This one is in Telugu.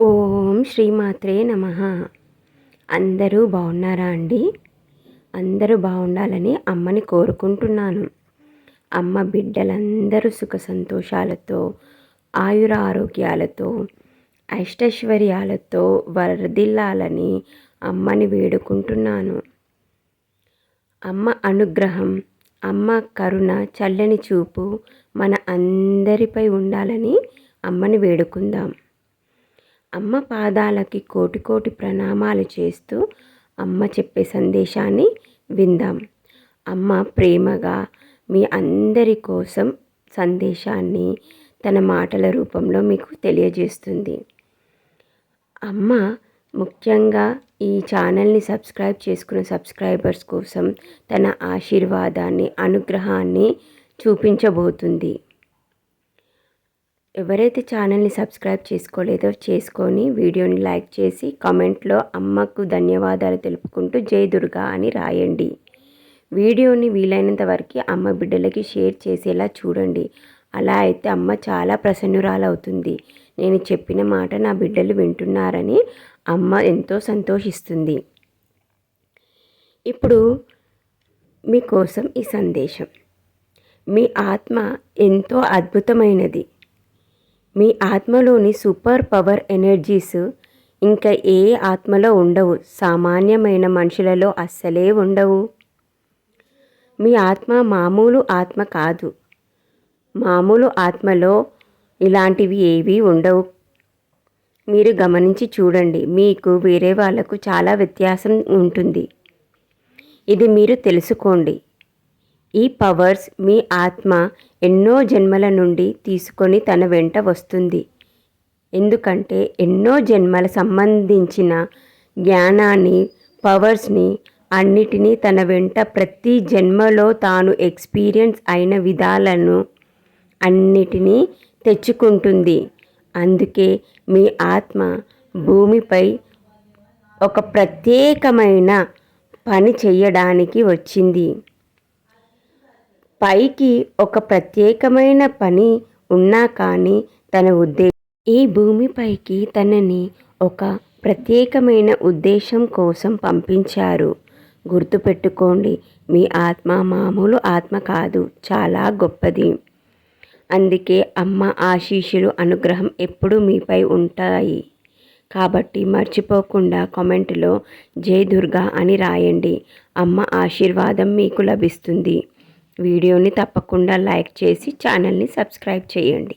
ఓం శ్రీమాత్రే నమః. అందరూ బాగున్నారా అండి? అందరూ బాగుండాలని అమ్మని కోరుకుంటున్నాను. అమ్మ బిడ్డలందరూ సుఖ సంతోషాలతో, ఆయుర ఆరోగ్యాలతో, అష్టైశ్వర్యాలతో వర్ధిల్లాలని అమ్మని వేడుకుంటున్నాను. అమ్మ అనుగ్రహం, అమ్మ కరుణ, చల్లని చూపు మన అందరిపై ఉండాలని అమ్మని వేడుకుందాం. అమ్మ పాదాలకి కోటి కోటి ప్రణామాలు చేస్తూ అమ్మ చెప్పే సందేశాన్ని విందాం. అమ్మ ప్రేమగా మీ అందరి కోసం సందేశాన్ని తన మాటల రూపంలో మీకు తెలియజేస్తుంది. అమ్మ ముఖ్యంగా ఈ ఛానల్ని సబ్స్క్రైబ్ చేసుకున్న సబ్స్క్రైబర్స్ కోసం తన ఆశీర్వాదాన్ని, అనుగ్రహాన్ని చూపించబోతుంది. ఎవరైతే ఛానల్ని సబ్స్క్రైబ్ చేసుకోలేదో చేసుకొని వీడియోని లైక్ చేసి కామెంట్లో అమ్మకు ధన్యవాదాలు తెలుపుకుంటూ జై దుర్గా అని రాయండి. వీడియోని వీలైనంత వరకు అమ్మ బిడ్డలకి షేర్ చేసేలా చూడండి. అలా అయితే అమ్మ చాలా ప్రసన్నురాలవుతుంది. నేను చెప్పిన మాట నా బిడ్డలు వింటున్నారని అమ్మ ఎంతో సంతోషిస్తుంది. ఇప్పుడు మీకోసం ఈ సందేశం. మీ ఆత్మ ఎంతో అద్భుతమైనది. మీ ఆత్మలోని సూపర్ పవర్ ఎనర్జీస్ ఇంకా ఏ ఆత్మలో ఉండవు. సామాన్యమైన మనుషులలో అస్సలే ఉండవు. మీ ఆత్మ మామూలు ఆత్మ కాదు. మామూలు ఆత్మలో ఇలాంటివి ఏవీ ఉండవు. మీరు గమనించి చూడండి. మీకు వేరే వాళ్ళకు చాలా వ్యత్యాసం ఉంటుంది. ఇది మీరు తెలుసుకోండి. ఈ పవర్స్ మీ ఆత్మ ఎన్నో జన్మల నుండి తీసుకొని తన వెంట వస్తుంది. ఎందుకంటే ఎన్నో జన్మల సంబంధించిన జ్ఞానాన్ని, పవర్స్ని అన్నిటినీ తన వెంట ప్రతి జన్మలో తాను ఎక్స్పీరియన్స్ అయిన విధాలను అన్నిటినీ తెచ్చుకుంటుంది. అందుకే మీ ఆత్మ భూమిపై ఒక ప్రత్యేకమైన పని చేయడానికి వచ్చింది. పైకి ఒక ప్రత్యేకమైన పని ఉన్నా కానీ తన ఈ భూమిపైకి తనని ఒక ప్రత్యేకమైన ఉద్దేశం కోసం పంపించారు. గుర్తుపెట్టుకోండి, మీ ఆత్మ మామూలు ఆత్మ కాదు, చాలా గొప్పది. అందుకే అమ్మ ఆశీస్సులు, అనుగ్రహం ఎప్పుడూ మీపై ఉంటాయి. కాబట్టి మర్చిపోకుండా కామెంట్లో జై దుర్గా అని రాయండి. అమ్మ ఆశీర్వాదం మీకు లభిస్తుంది. వీడియోని తప్పకుండా లైక్ చేసి ఛానల్ని సబ్స్క్రైబ్ చేయండి.